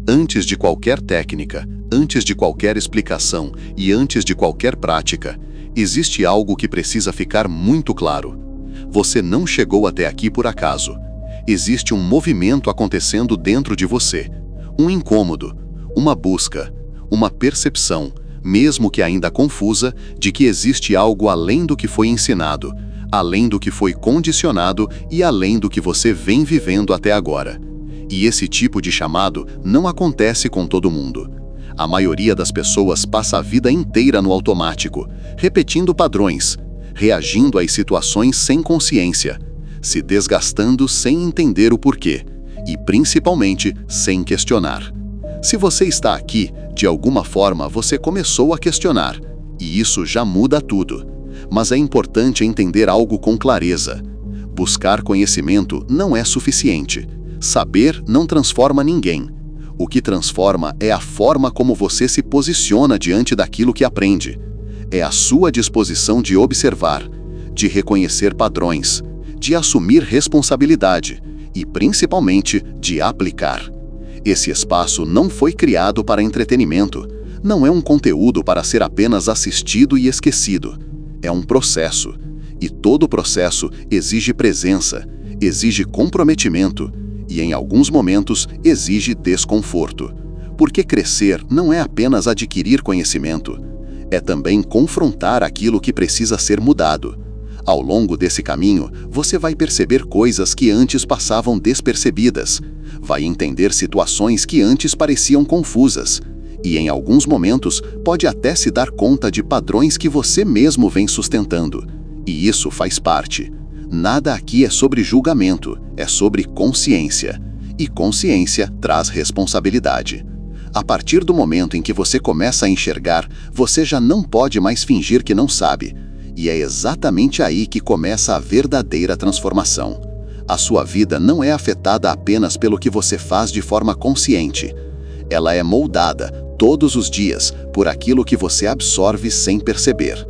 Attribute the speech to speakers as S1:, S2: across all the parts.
S1: Antes de qualquer técnica, antes de qualquer explicação e antes de qualquer prática, existe algo que precisa ficar muito claro. Você não chegou até aqui por acaso. Existe um movimento acontecendo dentro de você. Um incômodo, uma busca, uma percepção, mesmo que ainda confusa, de que existe algo além do que foi ensinado, além do que foi condicionado e além do que você vem vivendo até agora. E esse tipo de chamado não acontece com todo mundo. A maioria das pessoas passa a vida inteira no automático, repetindo padrões, reagindo às situações sem consciência, se desgastando sem entender o porquê e, principalmente, sem questionar. Se você está aqui, de alguma forma você começou a questionar, e isso já muda tudo. Mas é importante entender algo com clareza. Buscar conhecimento não é suficiente. Saber não transforma ninguém. O que transforma é a forma como você se posiciona diante daquilo que aprende. É a sua disposição de observar, de reconhecer padrões, de assumir responsabilidade e, principalmente, de aplicar. Esse espaço não foi criado para entretenimento, não é um conteúdo para ser apenas assistido e esquecido. É um processo, e todo processo exige presença, exige comprometimento e, em alguns momentos, exige desconforto. Porque crescer não é apenas adquirir conhecimento, é também confrontar aquilo que precisa ser mudado. Ao longo desse caminho, você vai perceber coisas que antes passavam despercebidas, vai entender situações que antes pareciam confusas, e em alguns momentos pode até se dar conta de padrões que você mesmo vem sustentando. E isso faz parte. Nada aqui é sobre julgamento, é sobre consciência. E consciência traz responsabilidade. A partir do momento em que você começa a enxergar, você já não pode mais fingir que não sabe. E é exatamente aí que começa a verdadeira transformação. A sua vida não é afetada apenas pelo que você faz de forma consciente. Ela é moldada, todos os dias, por aquilo que você absorve sem perceber.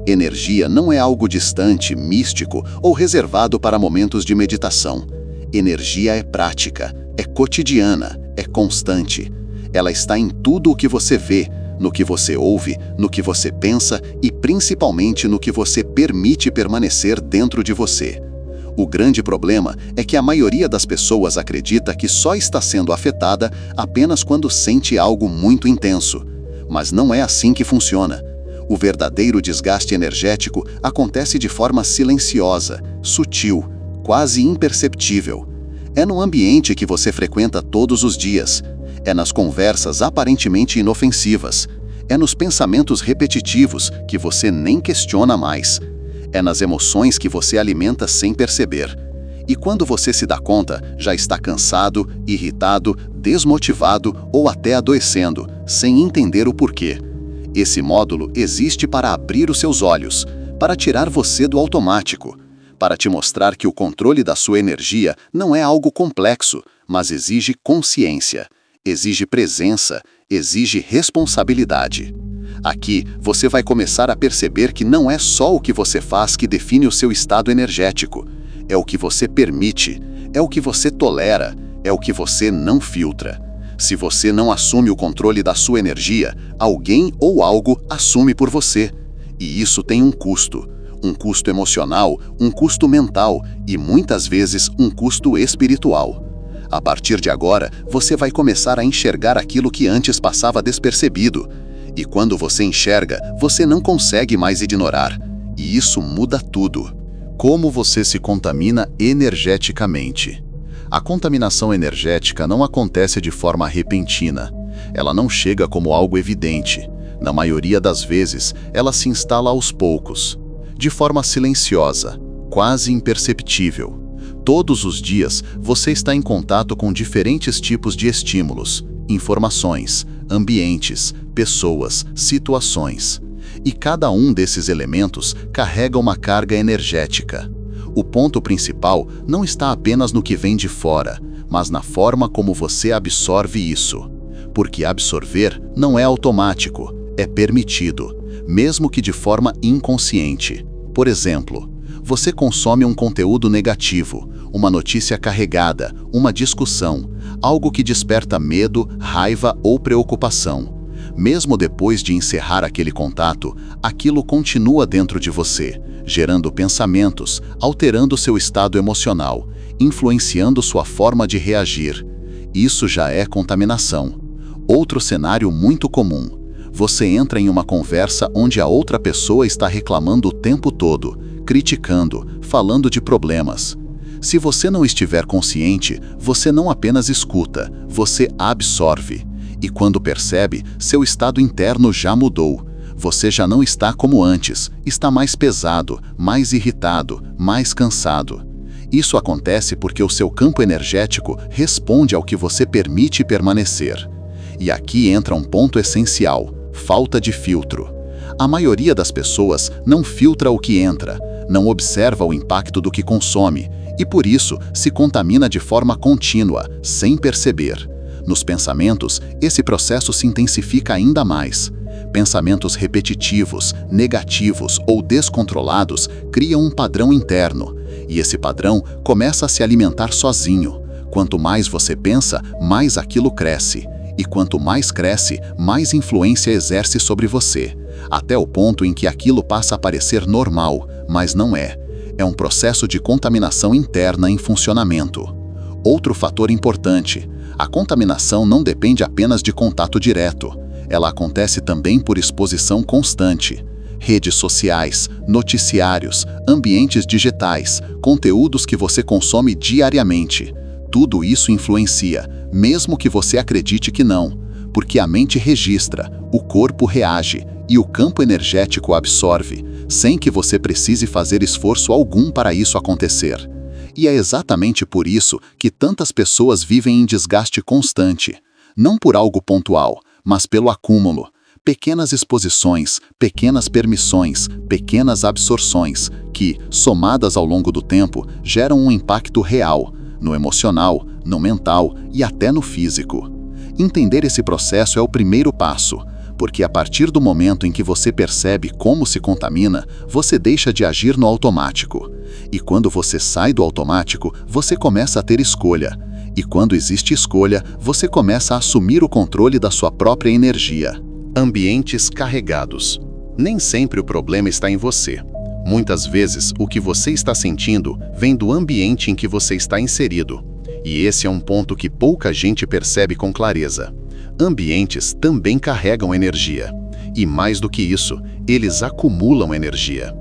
S1: Energia não é algo distante, místico ou reservado para momentos de meditação. Energia é prática, é cotidiana, é constante. Ela está em tudo o que você vê, no que você ouve, no que você pensa e principalmente no que você permite permanecer dentro de você. O grande problema é que a maioria das pessoas acredita que só está sendo afetada apenas quando sente algo muito intenso. Mas não é assim que funciona. O verdadeiro desgaste energético acontece de forma silenciosa, sutil, quase imperceptível. É no ambiente que você frequenta todos os dias. É nas conversas aparentemente inofensivas. É nos pensamentos repetitivos que você nem questiona mais. É nas emoções que você alimenta sem perceber. E quando você se dá conta, já está cansado, irritado, desmotivado ou até adoecendo, sem entender o porquê. Esse módulo existe para abrir os seus olhos, para tirar você do automático, para te mostrar que o controle da sua energia não é algo complexo, mas exige consciência, exige presença, exige responsabilidade. Aqui, você vai começar a perceber que não é só o que você faz que define o seu estado energético. É o que você permite, é o que você tolera, é o que você não filtra. Se você não assume o controle da sua energia, alguém ou algo assume por você. E isso tem um custo emocional, um custo mental e muitas vezes um custo espiritual. A partir de agora, você vai começar a enxergar aquilo que antes passava despercebido. E quando você enxerga, você não consegue mais ignorar. E isso muda tudo. Como você se contamina energeticamente? A contaminação energética não acontece de forma repentina. Ela não chega como algo evidente. Na maioria das vezes, ela se instala aos poucos, de forma silenciosa, quase imperceptível. Todos os dias, você está em contato com diferentes tipos de estímulos, informações, ambientes, pessoas, situações. E cada um desses elementos carrega uma carga energética. O ponto principal não está apenas no que vem de fora, mas na forma como você absorve isso. Porque absorver não é automático, é permitido, mesmo que de forma inconsciente. Por exemplo, você consome um conteúdo negativo, uma notícia carregada, uma discussão, algo que desperta medo, raiva ou preocupação. Mesmo depois de encerrar aquele contato, aquilo continua dentro de você, gerando pensamentos, alterando seu estado emocional, influenciando sua forma de reagir. Isso já é contaminação. Outro cenário muito comum. Você entra em uma conversa onde a outra pessoa está reclamando o tempo todo, criticando, falando de problemas. Se você não estiver consciente, você não apenas escuta, você absorve. E quando percebe, seu estado interno já mudou. Você já não está como antes, está mais pesado, mais irritado, mais cansado. Isso acontece porque o seu campo energético responde ao que você permite permanecer. E aqui entra um ponto essencial: falta de filtro. A maioria das pessoas não filtra o que entra, não observa o impacto do que consome, e por isso se contamina de forma contínua, sem perceber. Nos pensamentos, esse processo se intensifica ainda mais. Pensamentos repetitivos, negativos ou descontrolados criam um padrão interno, e esse padrão começa a se alimentar sozinho. Quanto mais você pensa, mais aquilo cresce. E quanto mais cresce, mais influência exerce sobre você, até o ponto em que aquilo passa a parecer normal, mas não é. É um processo de contaminação interna em funcionamento. Outro fator importante: a contaminação não depende apenas de contato direto. Ela acontece também por exposição constante. Redes sociais, noticiários, ambientes digitais, conteúdos que você consome diariamente. Tudo isso influencia, mesmo que você acredite que não, porque a mente registra, o corpo reage e o campo energético absorve, sem que você precise fazer esforço algum para isso acontecer. E é exatamente por isso que tantas pessoas vivem em desgaste constante, não por algo pontual, mas pelo acúmulo. Pequenas exposições, pequenas permissões, pequenas absorções, que, somadas ao longo do tempo, geram um impacto real, no emocional, no mental e até no físico. Entender esse processo é o primeiro passo, porque a partir do momento em que você percebe como se contamina, você deixa de agir no automático. E quando você sai do automático, você começa a ter escolha. E quando existe escolha, você começa a assumir o controle da sua própria energia. Ambientes carregados. Nem sempre o problema está em você. Muitas vezes, o que você está sentindo vem do ambiente em que você está inserido. E esse é um ponto que pouca gente percebe com clareza. Ambientes também carregam energia. E mais do que isso, eles acumulam energia.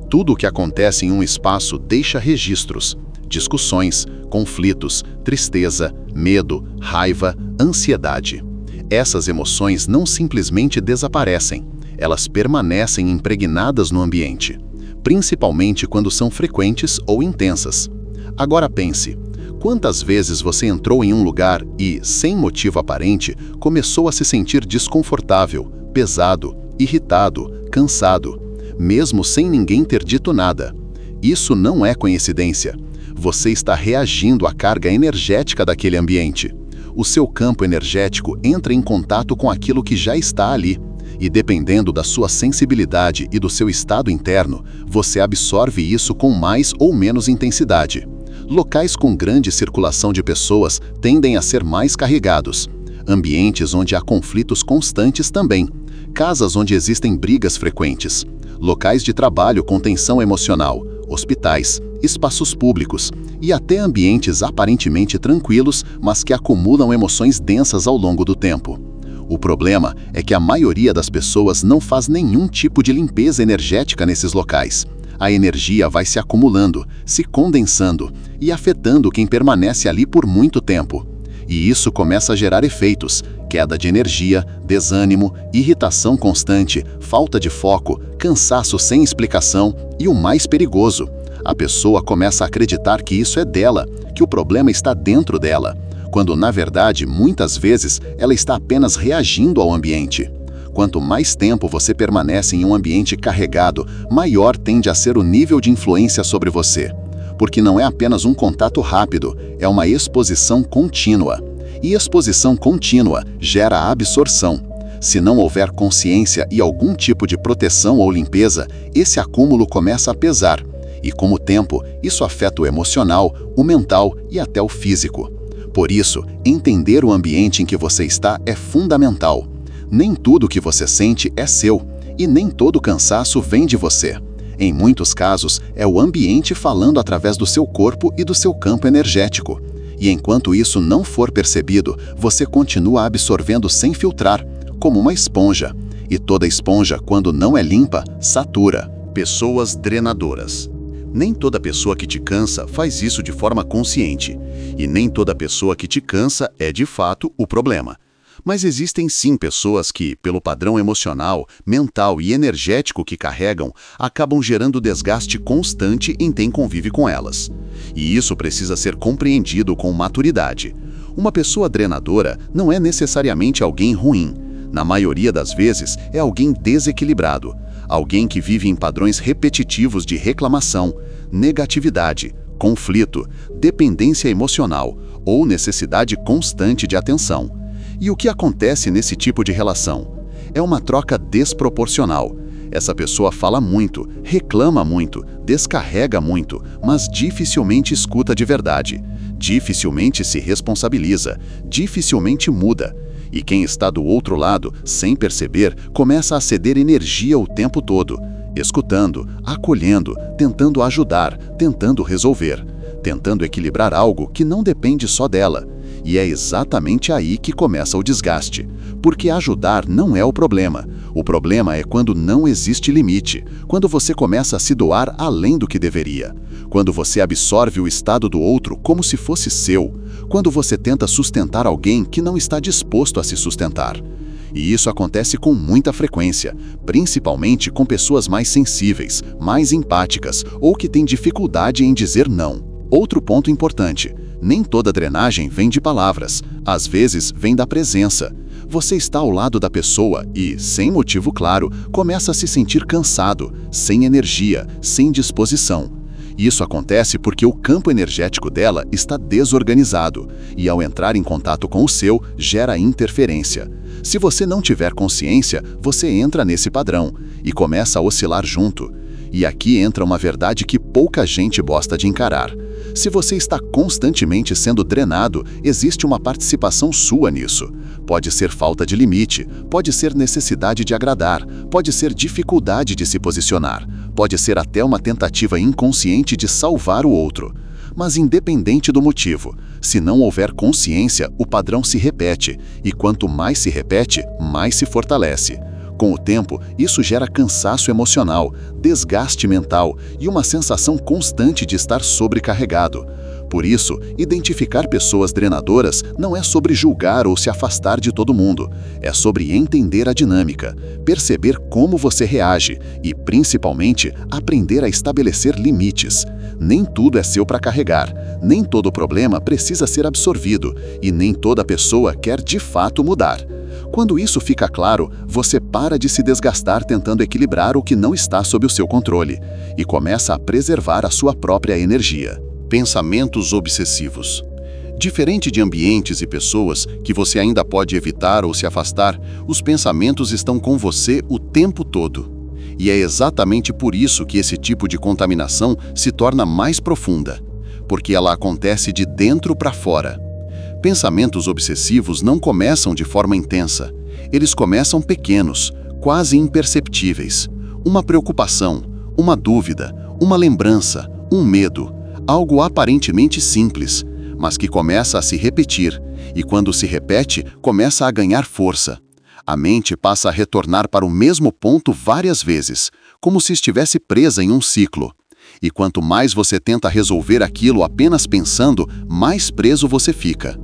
S1: Tudo o que acontece em um espaço deixa registros, discussões, conflitos, tristeza, medo, raiva, ansiedade. Essas emoções não simplesmente desaparecem, elas permanecem impregnadas no ambiente, principalmente quando são frequentes ou intensas. Agora pense, quantas vezes você entrou em um lugar e, sem motivo aparente, começou a se sentir desconfortável, pesado, irritado, cansado, mesmo sem ninguém ter dito nada? Isso não é coincidência. Você está reagindo à carga energética daquele ambiente. O seu campo energético entra em contato com aquilo que já está ali, e dependendo da sua sensibilidade e do seu estado interno, você absorve isso com mais ou menos intensidade. Locais com grande circulação de pessoas tendem a ser mais carregados. Ambientes onde há conflitos constantes também. Casas onde existem brigas frequentes. Locais de trabalho com tensão emocional. Hospitais, espaços públicos e até ambientes aparentemente tranquilos, mas que acumulam emoções densas ao longo do tempo. O problema é que a maioria das pessoas não faz nenhum tipo de limpeza energética nesses locais. A energia vai se acumulando, se condensando e afetando quem permanece ali por muito tempo. E isso começa a gerar efeitos: queda de energia, desânimo, irritação constante, falta de foco, cansaço sem explicação e o mais perigoso: a pessoa começa a acreditar que isso é dela, que o problema está dentro dela, quando na verdade, muitas vezes, ela está apenas reagindo ao ambiente. Quanto mais tempo você permanece em um ambiente carregado, maior tende a ser o nível de influência sobre você. Porque não é apenas um contato rápido, é uma exposição contínua. E exposição contínua gera absorção. Se não houver consciência e algum tipo de proteção ou limpeza, esse acúmulo começa a pesar. E com o tempo, isso afeta o emocional, o mental e até o físico. Por isso, entender o ambiente em que você está é fundamental. Nem tudo que você sente é seu, e nem todo cansaço vem de você. Em muitos casos, é o ambiente falando através do seu corpo e do seu campo energético. E enquanto isso não for percebido, você continua absorvendo sem filtrar, como uma esponja. E toda esponja, quando não é limpa, satura. Pessoas drenadoras. Nem toda pessoa que te cansa faz isso de forma consciente. E nem toda pessoa que te cansa é, de fato, o problema. Mas existem sim pessoas que, pelo padrão emocional, mental e energético que carregam, acabam gerando desgaste constante em quem convive com elas. E isso precisa ser compreendido com maturidade. Uma pessoa drenadora não é necessariamente alguém ruim. Na maioria das vezes, é alguém desequilibrado. Alguém que vive em padrões repetitivos de reclamação, negatividade, conflito, dependência emocional ou necessidade constante de atenção. E o que acontece nesse tipo de relação? É uma troca desproporcional. Essa pessoa fala muito, reclama muito, descarrega muito, mas dificilmente escuta de verdade. Dificilmente se responsabiliza, dificilmente muda. E quem está do outro lado, sem perceber, começa a ceder energia o tempo todo, escutando, acolhendo, tentando ajudar, tentando resolver, tentando equilibrar algo que não depende só dela. E é exatamente aí que começa o desgaste, porque ajudar não é o problema. O problema é quando não existe limite, quando você começa a se doar além do que deveria, quando você absorve o estado do outro como se fosse seu, quando você tenta sustentar alguém que não está disposto a se sustentar. E isso acontece com muita frequência, principalmente com pessoas mais sensíveis, mais empáticas ou que têm dificuldade em dizer não. Outro ponto importante: nem toda drenagem vem de palavras, às vezes vem da presença. Você está ao lado da pessoa e, sem motivo claro, começa a se sentir cansado, sem energia, sem disposição. Isso acontece porque o campo energético dela está desorganizado e, ao entrar em contato com o seu, gera interferência. Se você não tiver consciência, você entra nesse padrão e começa a oscilar junto. E aqui entra uma verdade que pouca gente gosta de encarar. Se você está constantemente sendo drenado, existe uma participação sua nisso. Pode ser falta de limite, pode ser necessidade de agradar, pode ser dificuldade de se posicionar, pode ser até uma tentativa inconsciente de salvar o outro. Mas independente do motivo, se não houver consciência, o padrão se repete, e quanto mais se repete, mais se fortalece. Com o tempo, isso gera cansaço emocional, desgaste mental e uma sensação constante de estar sobrecarregado. Por isso, identificar pessoas drenadoras não é sobre julgar ou se afastar de todo mundo. É sobre entender a dinâmica, perceber como você reage e, principalmente, aprender a estabelecer limites. Nem tudo é seu para carregar, nem todo problema precisa ser absorvido e nem toda pessoa quer de fato mudar. Quando isso fica claro, você para de se desgastar tentando equilibrar o que não está sob o seu controle e começa a preservar a sua própria energia. Pensamentos obsessivos. Diferente de ambientes e pessoas que você ainda pode evitar ou se afastar, os pensamentos estão com você o tempo todo. E é exatamente por isso que esse tipo de contaminação se torna mais profunda, porque ela acontece de dentro para fora. Pensamentos obsessivos não começam de forma intensa. Eles começam pequenos, quase imperceptíveis. Uma preocupação, uma dúvida, uma lembrança, um medo, algo aparentemente simples, mas que começa a se repetir, e quando se repete, começa a ganhar força. A mente passa a retornar para o mesmo ponto várias vezes, como se estivesse presa em um ciclo. E quanto mais você tenta resolver aquilo apenas pensando, mais preso você fica.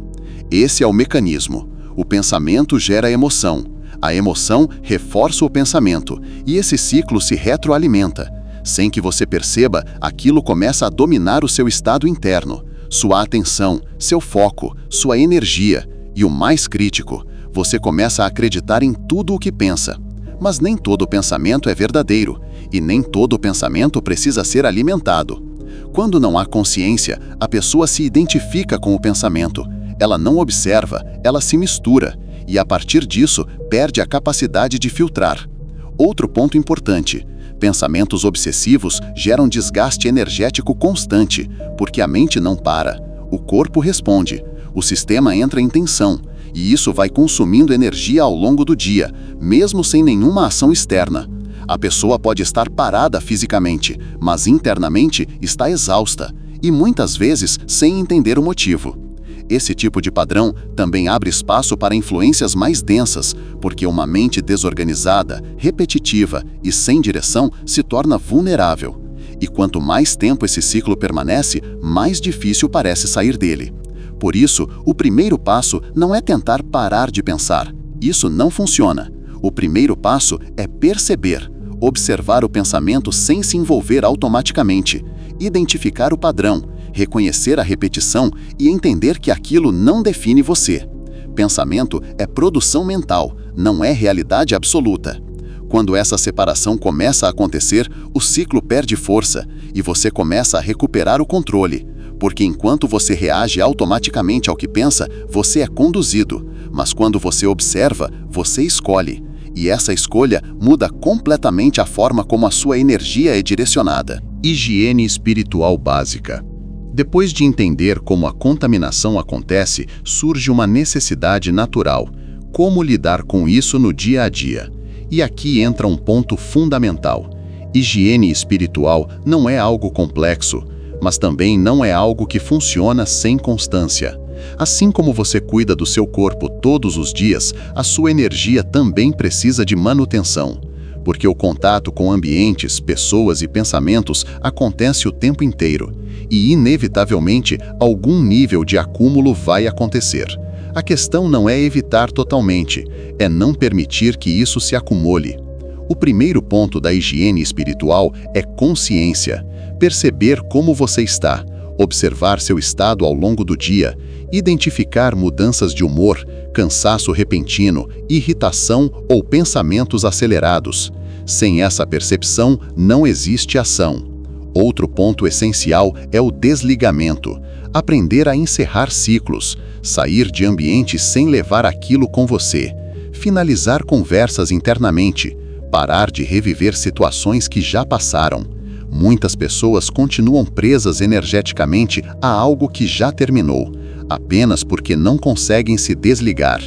S1: Esse é o mecanismo. O pensamento gera emoção. A emoção reforça o pensamento, e esse ciclo se retroalimenta. Sem que você perceba, aquilo começa a dominar o seu estado interno, sua atenção, seu foco, sua energia. E o mais crítico, você começa a acreditar em tudo o que pensa. Mas nem todo pensamento é verdadeiro, e nem todo pensamento precisa ser alimentado. Quando não há consciência, a pessoa se identifica com o pensamento. Ela não observa, ela se mistura, e a partir disso, perde a capacidade de filtrar. Outro ponto importante: pensamentos obsessivos geram desgaste energético constante, porque a mente não para. O corpo responde. O sistema entra em tensão, e isso vai consumindo energia ao longo do dia, mesmo sem nenhuma ação externa. A pessoa pode estar parada fisicamente, mas internamente está exausta, e muitas vezes sem entender o motivo. Esse tipo de padrão também abre espaço para influências mais densas, porque uma mente desorganizada, repetitiva e sem direção se torna vulnerável. E quanto mais tempo esse ciclo permanece, mais difícil parece sair dele. Por isso, o primeiro passo não é tentar parar de pensar. Isso não funciona. O primeiro passo é perceber, observar o pensamento sem se envolver automaticamente, identificar o padrão, reconhecer a repetição e entender que aquilo não define você. Pensamento é produção mental, não é realidade absoluta. Quando essa separação começa a acontecer, o ciclo perde força e você começa a recuperar o controle, porque enquanto você reage automaticamente ao que pensa, você é conduzido, mas quando você observa, você escolhe. E essa escolha muda completamente a forma como a sua energia é direcionada. Higiene espiritual básica. Depois de entender como a contaminação acontece, surge uma necessidade natural: como lidar com isso no dia a dia. E aqui entra um ponto fundamental. Higiene espiritual não é algo complexo, mas também não é algo que funciona sem constância. Assim como você cuida do seu corpo todos os dias, a sua energia também precisa de manutenção, porque o contato com ambientes, pessoas e pensamentos acontece o tempo inteiro, e inevitavelmente algum nível de acúmulo vai acontecer. A questão não é evitar totalmente, é não permitir que isso se acumule. O primeiro ponto da higiene espiritual é consciência, perceber como você está, observar seu estado ao longo do dia, identificar mudanças de humor, cansaço repentino, irritação ou pensamentos acelerados. Sem essa percepção, não existe ação. Outro ponto essencial é o desligamento. Aprender a encerrar ciclos, sair de ambientes sem levar aquilo com você, finalizar conversas internamente, parar de reviver situações que já passaram. Muitas pessoas continuam presas energeticamente a algo que já terminou, apenas porque não conseguem se desligar.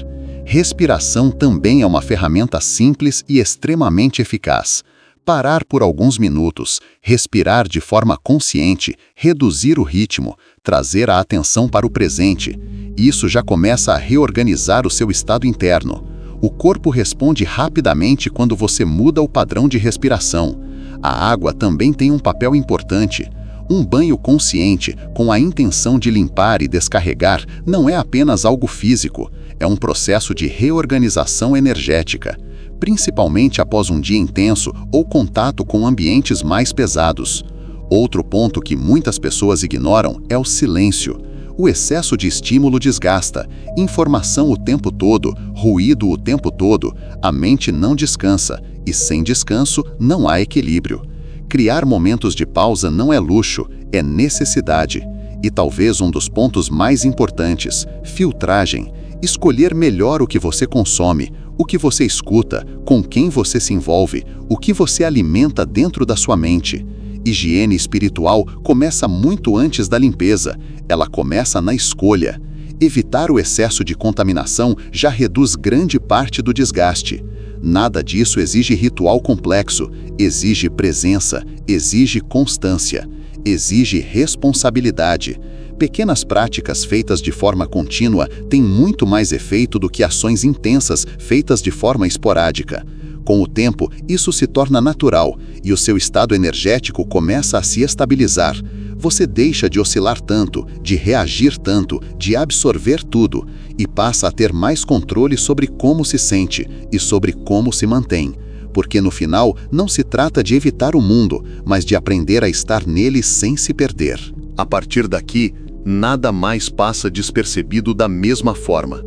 S1: Respiração também é uma ferramenta simples e extremamente eficaz. Parar por alguns minutos, respirar de forma consciente, reduzir o ritmo, trazer a atenção para o presente. Isso já começa a reorganizar o seu estado interno. O corpo responde rapidamente quando você muda o padrão de respiração. A água também tem um papel importante. Um banho consciente, com a intenção de limpar e descarregar, não é apenas algo físico, é um processo de reorganização energética, principalmente após um dia intenso ou contato com ambientes mais pesados. Outro ponto que muitas pessoas ignoram é o silêncio. O excesso de estímulo desgasta, informação o tempo todo, ruído o tempo todo, a mente não descansa, e sem descanso não há equilíbrio. Criar momentos de pausa não é luxo, é necessidade. E talvez um dos pontos mais importantes, filtragem. Escolher melhor o que você consome, o que você escuta, com quem você se envolve, o que você alimenta dentro da sua mente. Higiene espiritual começa muito antes da limpeza, ela começa na escolha. Evitar o excesso de contaminação já reduz grande parte do desgaste. Nada disso exige ritual complexo, exige presença, exige constância, exige responsabilidade. Pequenas práticas feitas de forma contínua têm muito mais efeito do que ações intensas feitas de forma esporádica. Com o tempo, isso se torna natural e o seu estado energético começa a se estabilizar. Você deixa de oscilar tanto, de reagir tanto, de absorver tudo e passa a ter mais controle sobre como se sente e sobre como se mantém. Porque no final, não se trata de evitar o mundo, mas de aprender a estar nele sem se perder. A partir daqui, nada mais passa despercebido da mesma forma.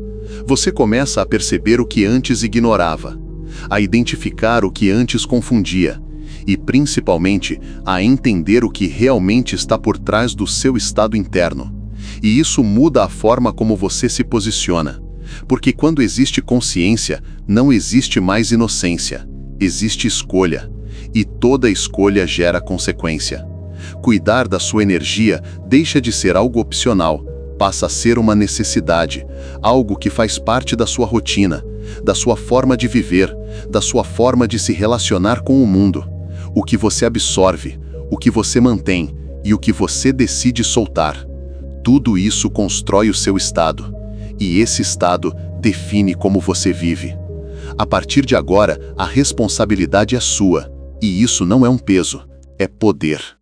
S1: Você começa a perceber o que antes ignorava, a identificar o que antes confundia e, principalmente, a entender o que realmente está por trás do seu estado interno. E isso muda a forma como você se posiciona, porque quando existe consciência, não existe mais inocência, existe escolha, e toda escolha gera consequência. Cuidar da sua energia deixa de ser algo opcional, passa a ser uma necessidade, algo que faz parte da sua rotina, da sua forma de viver, da sua forma de se relacionar com o mundo. O que você absorve, o que você mantém e o que você decide soltar. Tudo isso constrói o seu estado, e esse estado define como você vive. A partir de agora, a responsabilidade é sua, e isso não é um peso, é poder.